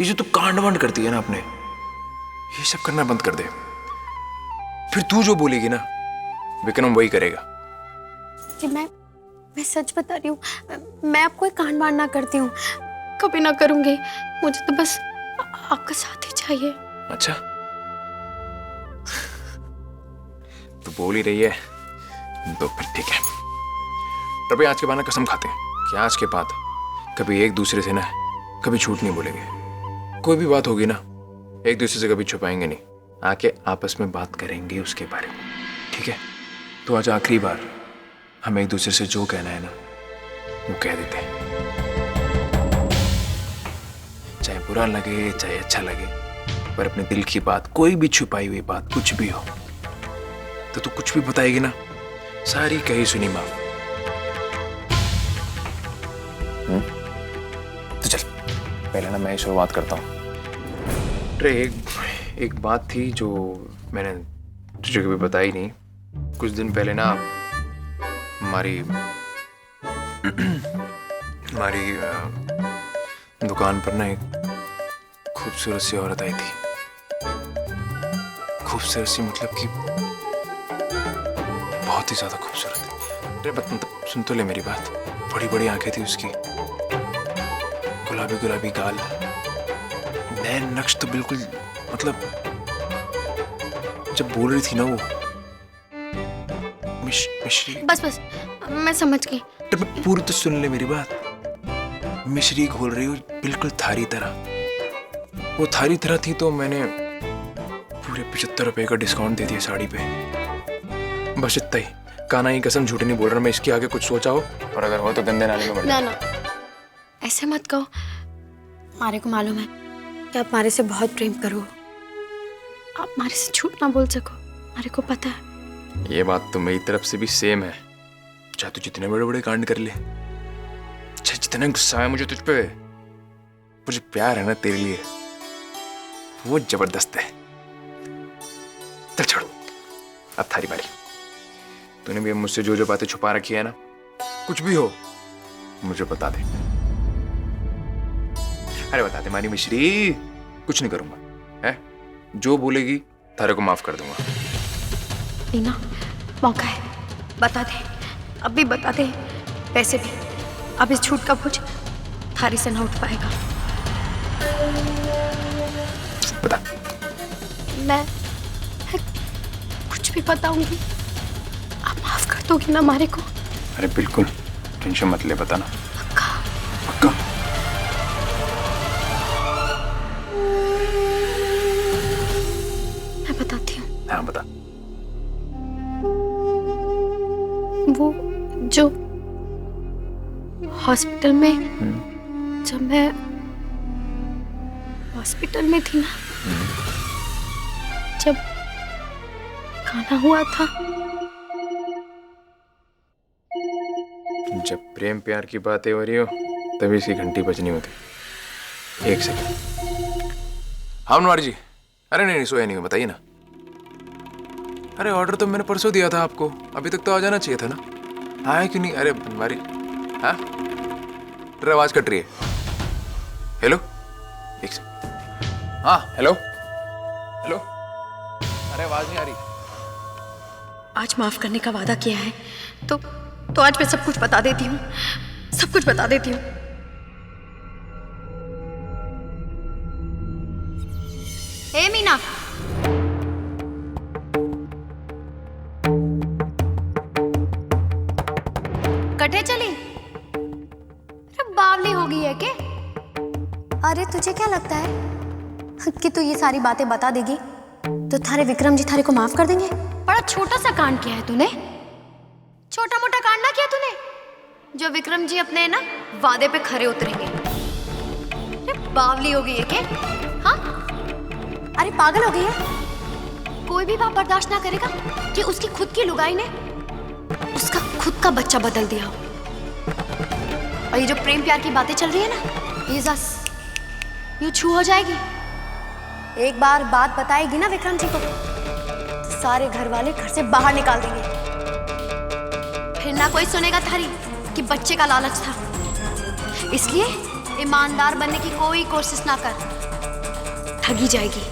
ये जो तू कांड वांड करती है ना अपने, ये सब करना बंद कर दे। फिर तू जो बोलेगी ना विक्रम वही करेगा। कि मैं सच बता रही हूँ, मैं आपको एक कांड वांड ना करती हूँ, कभी ना करूंगी। मुझे तो बस आपका साथ ही चाहिए। अच्छा तू बोल ही रही है तो फिर ठीक है। तभी आज के बाद ना कसम खाते हैं कि आज के बाद कभी एक दूसरे से ना कभी झूठ नहीं बोलेंगे। कोई भी बात होगी ना एक दूसरे से कभी छुपाएंगे नहीं, आके आपस में बात करेंगे उसके बारे में, ठीक है? तो आज आखिरी बार हम एक दूसरे से जो कहना है ना वो कह देते हैं, चाहे बुरा लगे चाहे अच्छा लगे, पर अपने दिल की बात, कोई भी छुपाई हुई बात कुछ भी हो तो तू कुछ भी बताएगी ना सारी कही सुनी माफ। तो चल पहले ना मैं शुरुआत करता हूँ। अरे एक बात थी जो मैंने तुझे कभी बताई नहीं। कुछ दिन पहले ना हमारी दुकान पर ना एक खूबसूरत सी औरत आई थी। खूबसूरत सी मतलब कि बहुत ही ज्यादा खूबसूरत। अरे मतलब सुन तो ले मेरी बात। बड़ी बड़ी आंखें थी उसकी, गुलाबी गुलाबी गाल, नैन नक्श तो बिल्कुल, मतलब जब बोल रही थी ना वो मिश्री। बस मैं समझ गई। पूरी तो सुन ले मेरी बात। मिश्री घोल रही हो बिल्कुल थारी तरह। वो थारी तरह थी तो मैंने पूरे 75 रुपए का डिस्काउंट दे दिया साड़ी पे। बस इतना ही। काना ही कसम, झूठी नहीं बोल रहा मैं। इसके आगे कुछ सोचा हो और अगर हो तो गंदे नाले में मर जाओ। ना ऐसे मत कहो। मारे को मालूम है कि आप मारे से बहुत प्रेम करो। आप मारे से झूठ ना बोल सको, मारे को पता है। ये बात तो मेरी तरफ से भी सेम है। चाहे तू जितने बड़े बड़े कांड कर ले, चाहे जितना गुस्सा है मुझे तुझ पे, मुझे प्यार है ना तेरे लिए वो जबरदस्त है। चल छोड़, अब थारी बारी। तूने भी मुझसे जो जो बातें छुपा रखी है ना, कुछ भी हो मुझे बता दे। अरे बता दे मारी मिश्री, कुछ नहीं करूंगा है। जो बोलेगी थारे को माफ कर दूंगा। मीना मौका है, बता दे, अब भी बता दे। पैसे भी अब इस झूठ का बोझ थारी से ना उठ पाएगा। बता। मैं कुछ भी बताऊंगी, आप माफ कर दोगी ना मारे को? अरे बिल्कुल टेंशन मत ले, बता ना। पक्का? पक्का। मैं बताती हूँ। हाँ बता। वो जो हॉस्पिटल में, जब मैं हॉस्पिटल में थी ना, जब खाना हुआ था, जब प्रेम प्यार की बातें हो रही हो तभी इसकी घंटी बजनी होती। एक सेकंड। हाँ मनवारी जी। अरे नहीं सोया नहीं, बताइए ना। अरे ऑर्डर तो मैंने परसों दिया था आपको, अभी तक तो आ जाना चाहिए था ना। आया क्यों नहीं? अरे मनवारी, हाँ तेरी आवाज कट रही है। हेलो, एक सेकंड। हाँ हेलो हेलो। अरे आवाज नहीं आ रही। आज माफ करने का वादा किया है तो आज मैं सब कुछ बता देती हूँ, सब कुछ बता देती हूँ। ए मीना, कटे चली? अरे बावली हो गई है क्या? अरे तुझे क्या लगता है कि तू ये सारी बातें बता देगी तो थारे विक्रम जी थारे को माफ कर देंगे? बड़ा छोटा सा कांड किया है तूने, छोटा मोटा कांड ना किया तूने जो विक्रम जी अपने ना वादे पे खरे उतरेंगे। अरे बावली हो गई है क्या? हाँ, अरे पागल हो गई है? कोई भी बाप बर्दाश्त ना करेगा कि उसकी खुद की लुगाई ने उसका खुद का बच्चा बदल दिया हो। और ये जो प्रेम प्यार की बातें चल रही है ना, ये बस यूं छू हो जाएगी। एक बार बात बताएगी ना विक्रम जी को तो सारे घर वाले घर से बाहर निकाल देंगे। फिर ना कोई सुनेगा थारी कि बच्चे का लालच था, इसलिए ईमानदार बनने की कोई कोशिश ना कर, ठगी जाएगी।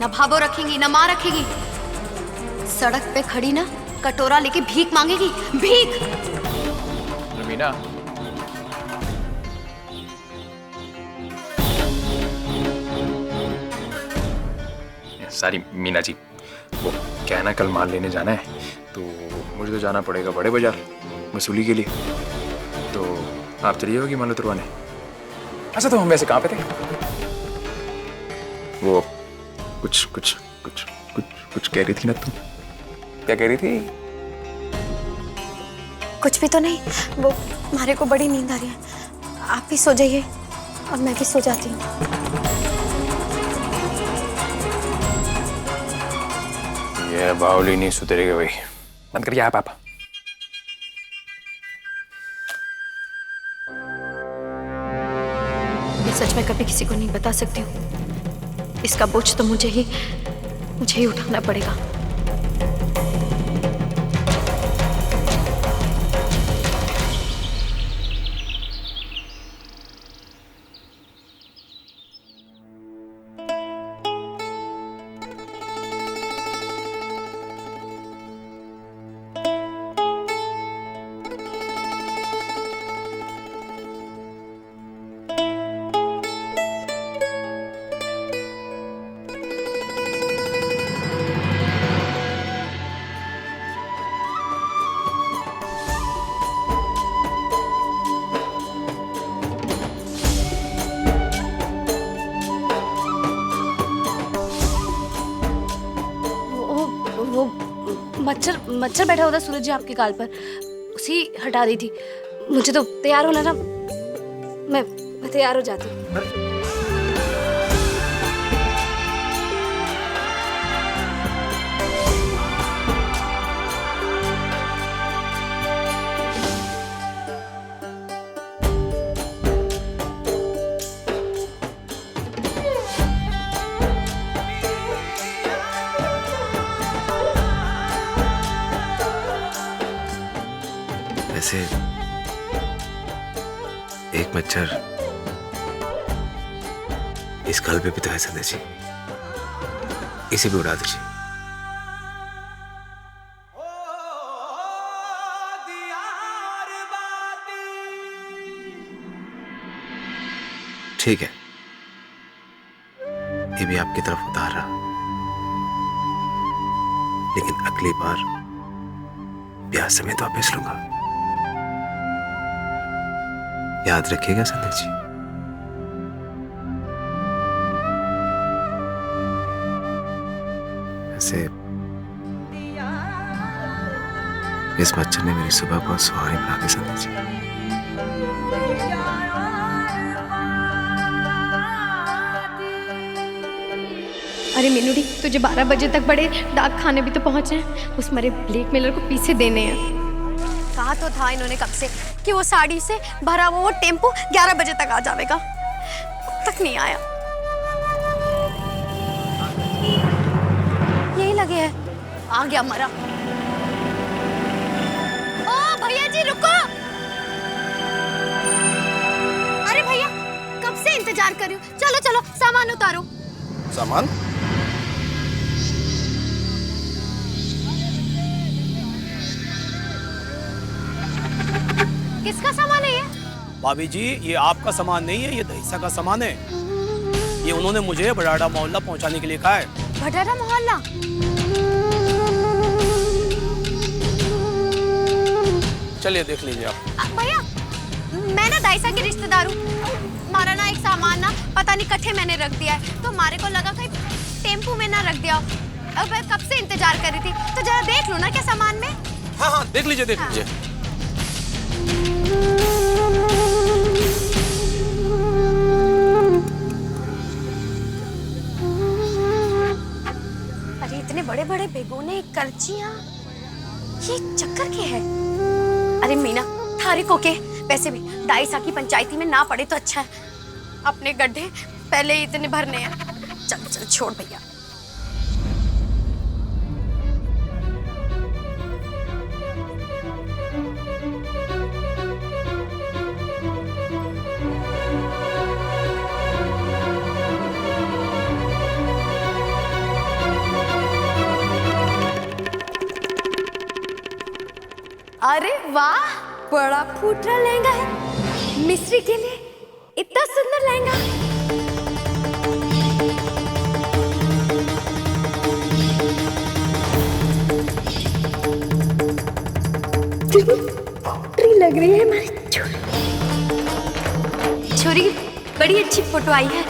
ना भाभो रखेंगी ना माँ रखेगी, सड़क पे खड़ी ना कटोरा लेके भीख मांगेगी, भीख। मीना, सारी मीना जी, वो क्या है ना, कल माल लेने जाना है तो मुझे तो जाना पड़ेगा बड़े बाजार वसूली के लिए, तो आप चलिए होगी माल उतरवाने। अच्छा, तो हम वैसे कहाँ पे थे? वो कुछ कुछ कुछ कुछ कुछ कह रही थी ना तुम, क्या कह रही थी? कुछ भी तो नहीं, वो हमारे को बड़ी नींद आ रही है, आप भी सो जाइए और मैं भी सो जाती हूँ। ये बावली नहीं सुधरेगी भाई, बंद करिए आप। मैं सच में कभी किसी को नहीं बता सकती हूँ, इसका बोझ तो मुझे ही उठाना पड़ेगा। मच्छर बैठा हुआ था सूरज जी आपके गाल पर, उसी हटा रही थी। मुझे तो तैयार होना था, मैं तैयार हो जाती हूँ। वैसे एक मच्छर इस कल पे भी तो है संदेश जी, इसे भी उड़ा दीजिए। ठीक है, ये भी आपकी तरफ उतार रहा, लेकिन अगली बार ब्याज समेत वापस लूंगा, याद रखिएगा संदेश जी। वैसे इस मच्छर ने मेरी सुबह बहुत सुहानी बना दी संदेश जी। अरे मीनूडी, तुझे 12 बजे तक बड़े डाक खाने भी तो पहुंचे हैं, उस मरे ब्लैकमेलर को पैसे देने हैं। कहा तो था इन्होंने कब से कि वो साड़ी से भरा वो टेम्पो 11 बजे तक आ जाएगा, तक नहीं आया। यही लगे है, आ गया मरा। ओ भैया जी रुको, अरे भैया कब से इंतजार कर रही हूँ, चलो चलो सामान उतारो। सामान? किसका सामान है ये? भाभी जी, ये आपका सामान नहीं है, ये दहीसा का सामान है। ये उन्होंने मुझे बड़ाड़ा मोहल्ला पहुंचाने के लिए कहा है। भटारा मोहल्ला? चलिए देख लीजिए आप। भैया मैं ना दाइसा की रिश्तेदार हूँ, हमारा ना एक सामान ना पता नहीं कट्ठे मैंने रख दिया है, तो हमारे को लगा कहीं टेम्पू में ना रख दिया। अब मैं कब से इंतजार कर रही थी, तो जरा देख लो ना क्या सामान में। हाँ हाँ देख लीजिए, देख लीजिए। अरे इतने बड़े बड़े बेगोने, करचियां, ये चक्कर क्या है? अरे मीना थारी को के, वैसे भी दाइसा की पंचायती में ना पड़े तो अच्छा है, अपने गड्ढे पहले ही इतने भरने हैं। चल चल छोड़ भैया। अरे वाह, बड़ा फूटरा लहंगा है मिस्री के लिए। इतना सुंदर लहंगा। फूटरी लग रही है हमारी छोरी। छोरी बड़ी अच्छी फोटो आई है।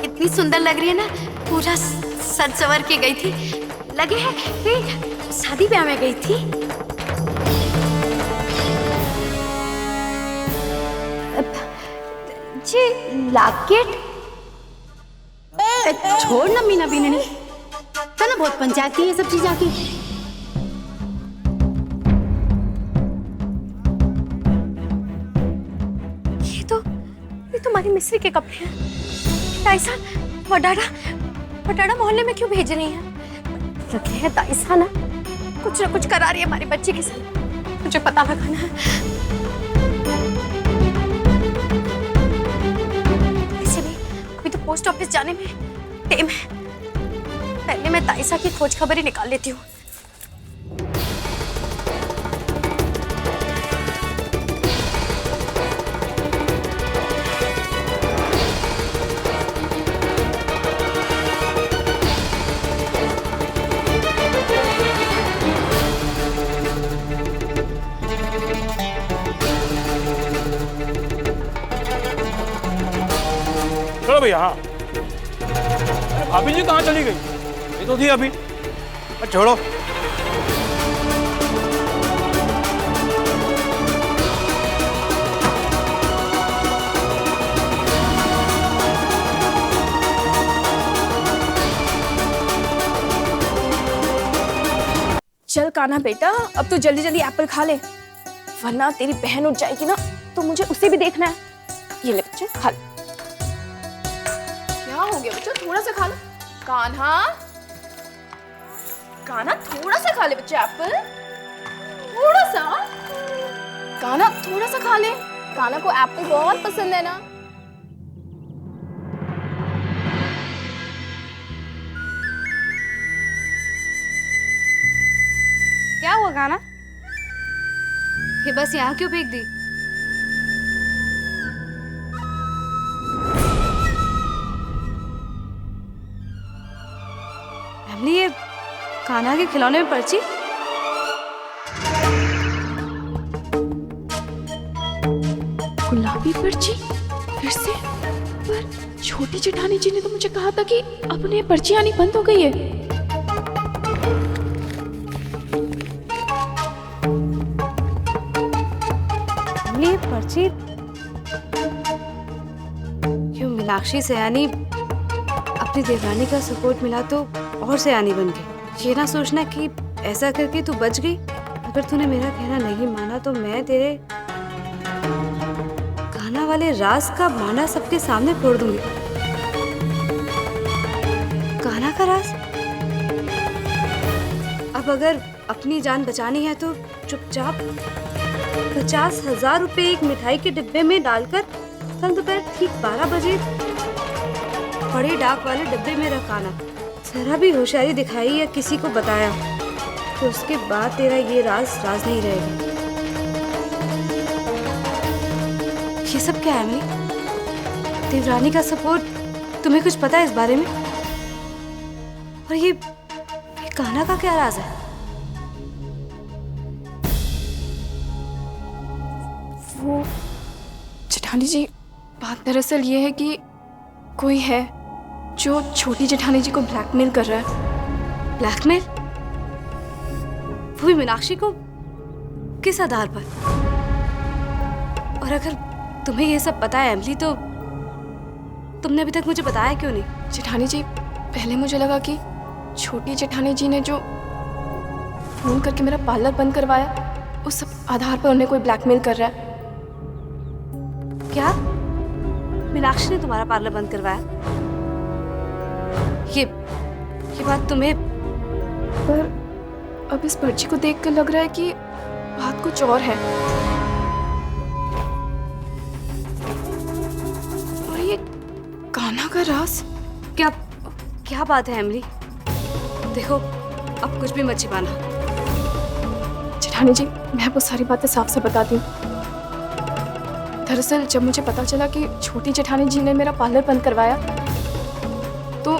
इतनी सुंदर लग रही है ना, पूरा सज सवर के गई थी, लगे है कि शादी ब्याह में गई थी। जी लॉकेट छोड़ ना मीना बीननी, तो ना बहुत पंचायत की ये सब चीज आके। ये तो हमारी मिस्री के कपड़े हैं। ताईसा वडाड़ा मोहल्ले में क्यों भेज रही हैं? लगे है ताईसा ना कुछ करा रही है हमारे बच्चे के साथ। मुझे पता लगाना है। वैसे भी अभी तो पोस्ट ऑफिस जाने में टाइम है। पहले मैं ताईसा की खोज खबरें निकाल लेती हूँ। चलो भैया। हाँ, भाभी जी कहाँ चली गई? ये तो थी अभी। छोड़ो। चल कान्हा बेटा, अब तो जल्दी जल्दी एप्पल खा ले, वरना तेरी बहन उठ जाएगी ना, तो मुझे उसे भी देखना है। ये ले बच्चे, खा ले। क्या हो गया बच्चा, थोड़ा सा खा ले। कान्हा कान्हा थोड़ा सा खा ले बच्चे एप्पल, थोड़ा सा। कान्हा थोड़ा सा खा ले, कान्हा को एप्पल बहुत पसंद है ना। क्या हुआ कान्हा? ये बस यहाँ क्यों फेंक दी? फैमिली, ये कान्हा के खिलौने में पर्ची? गुलाबी पर्ची फिर से? पर छोटी जेठानी जी ने तो मुझे कहा था कि अपने पर्ची आनी बंद हो गई है। ये पर्ची क्यों? मीनाक्षी सयानी अपनी देवरानी का सपोर्ट मिला तो और सयानी बन गई। ये ना सोचना कि ऐसा करके तू बच गई। अगर तूने मेरा कहना नहीं माना तो मैं तेरे कान्हा वाले राज का माना सबके सामने फोड़ दूंगी। कान्हा का राज? अब अगर अपनी जान बचानी है तो चुपचाप 50,000 रुपए एक मिठाई के डिब्बे में डालकर कल दोपहर ठीक 12 बजे बड़े डाक वाले डिब्बे में रखाना। जरा भी होशियारी दिखाई या किसी को बताया तो उसके बाद तेरा ये राज नहीं रहेगा। ये सब क्या है अम्मी? देवरानी का सपोर्ट, तुम्हें कुछ पता है इस बारे में? और ये कान्हा का क्या राज है? वो जेठानी जी, बात दरअसल ये है कि कोई है जो छोटी जेठानी जी को ब्लैकमेल कर रहा है। ब्लैकमेल? वो भी मीनाक्षी को? किस आधार पर? और अगर तुम्हें ये सब पता है एमली, तो तुमने अभी तक मुझे बताया क्यों नहीं? जेठानी जी, पहले मुझे लगा कि छोटी जेठानी जी ने जो फोन करके मेरा पार्लर बंद करवाया, उस सब आधार पर उन्हें कोई ब्लैकमेल कर रहा है। क्या मीनाक्षी ने तुम्हारा पार्लर बंद करवाया? ये बात तुम्हें? पर अब इस पर्ची को देखकर लग रहा है कि बात कुछ और है। और ये कान्हा का राज? क्या बात है एमली? देखो, अब कुछ भी मत छिपाना। जेठानी जी, मैं वो सारी बातें साफ से बताती हूँ। दरअसल जब मुझे पता चला कि छोटी जेठानी जी ने मेरा पार्लर बंद करवाया तो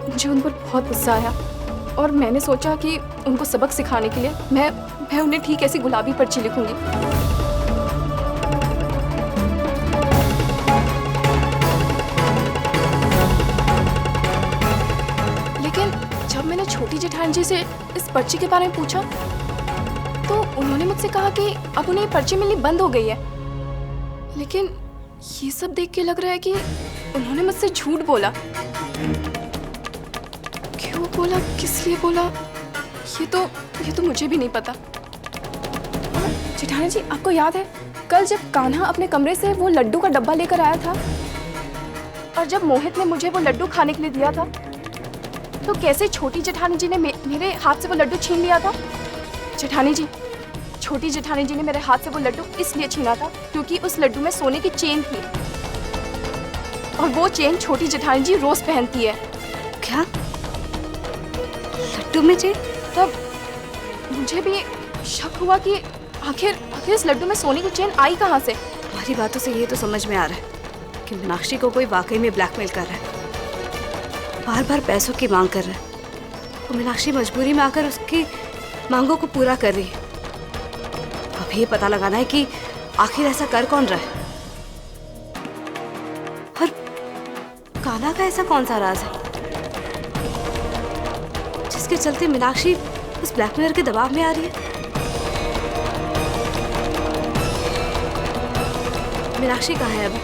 मुझे उन पर बहुत गुस्सा आया और मैंने सोचा कि उनको सबक सिखाने के लिए मैं उन्हें ठीक ऐसी गुलाबी पर्ची लिखूंगी। लेकिन जब मैंने छोटी जेठानी जी से इस पर्ची के बारे में पूछा तो उन्होंने मुझसे कहा कि अब उन्हें पर्ची मिलनी बंद हो गई है। लेकिन ये सब देख के लग रहा है कि उन्होंने मुझसे झूठ बोला। क्यों बोला, किस लिए बोला, ये तो मुझे भी नहीं पता। जेठानी जी, आपको याद है कल जब कान्हा अपने कमरे से वो लड्डू का डब्बा लेकर आया था और जब मोहित ने मुझे वो लड्डू खाने के लिए दिया था तो कैसे छोटी जेठानी जी ने मेरे हाथ से वो लड्डू छीन लिया था। जेठानी जी, छोटी जेठानी जी ने मेरे हाथ से वो लड्डू इसलिए छीना था क्योंकि उस लड्डू में सोने की चेन थी और वो चेन छोटी जेठानी जी रोज पहनती है। क्या लड्डू में चेन? तब मुझे भी शक हुआ कि आखिर इस लड्डू में सोने की चेन आई कहाँ से। हमारी बातों से ये तो समझ में आ रहा है कि मीनाक्षी को कोई वाकई में ब्लैकमेल कर रहा है, बार बार पैसों की मांग कर रहा है और मीनाक्षी मजबूरी में आकर उसकी मांगों को पूरा कर रही है। अब ये पता लगाना है कि आखिर ऐसा कर कौन रहा है और कान्हा का ऐसा कौन सा राज है जिसके चलते मीनाक्षी उस ब्लैकमेलर के दबाव में आ रही है। मीनाक्षी कहाँ है अब?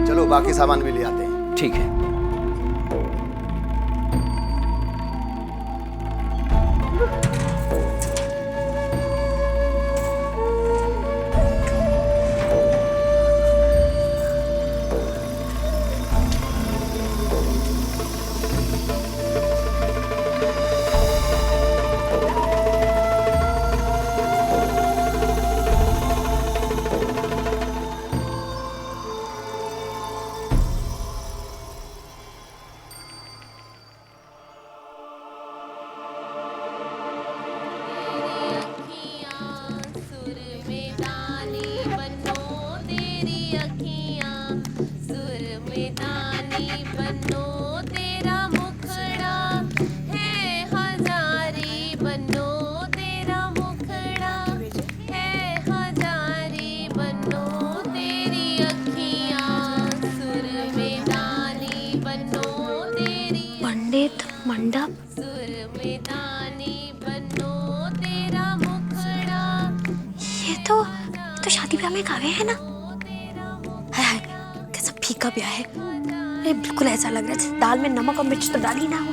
चलो बाकी सामान भी ले आते हैं। ठीक है। पंडित मंडप, ये तो शादी ब्याह में गावे है ना। हाय हाय, कैसा फीका ब्याह है। ये बिल्कुल ऐसा लग रहा है जैसे दाल में नमक और मिर्च तो डाली ना हो।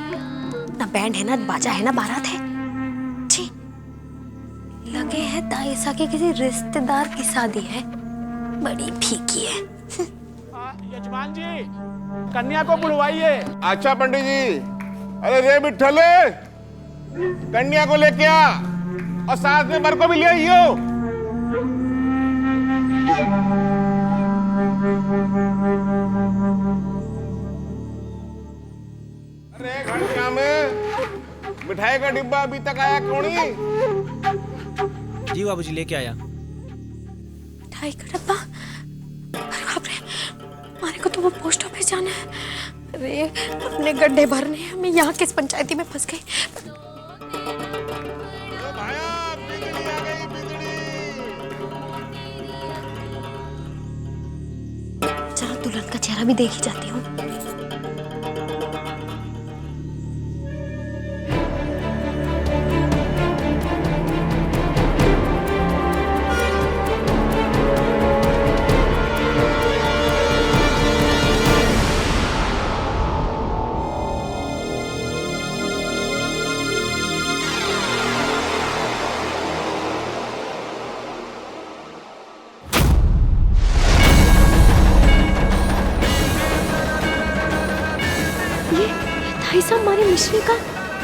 ना बैंड है, ना बाजा है, ना बारात है। जी, लगे है दाइसा के किसी रिश्तेदार की शादी है। बड़ी फीकी है। यजमान जी, कन्या को बुलवाइए। अच्छा पंडित जी। अरे रे बिट्ठल, कन्या को लेके आ और साथ में बर को भी ले आइयो। अरे घंटिया में मिठाई का डिब्बा अभी तक आया क्यों नहीं? जी बाबूजी, लेके आया। मिठाई का डब्बा? अरे बाप रे, हमारे को तो वो पोस्ट ऑफिस जाना है। अरे अपने गड्ढे भरने हैं, मैं यहाँ किस पंचायती में फंस गई। चलो दुल्हन का चेहरा भी देख ही जाती हूँ। हमारी मिश्री का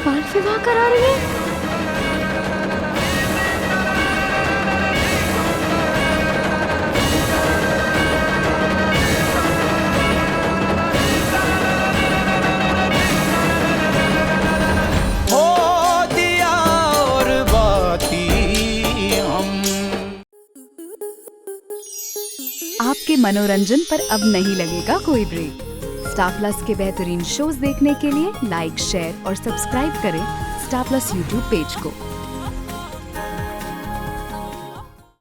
बाल विवाह करा रही है। मनोरंजन पर अब नहीं लगेगा कोई ब्रेक। स्टार प्लस के बेहतरीन शोज देखने के लिए लाइक, शेयर और सब्सक्राइब करें स्टार प्लस यूट्यूब पेज को।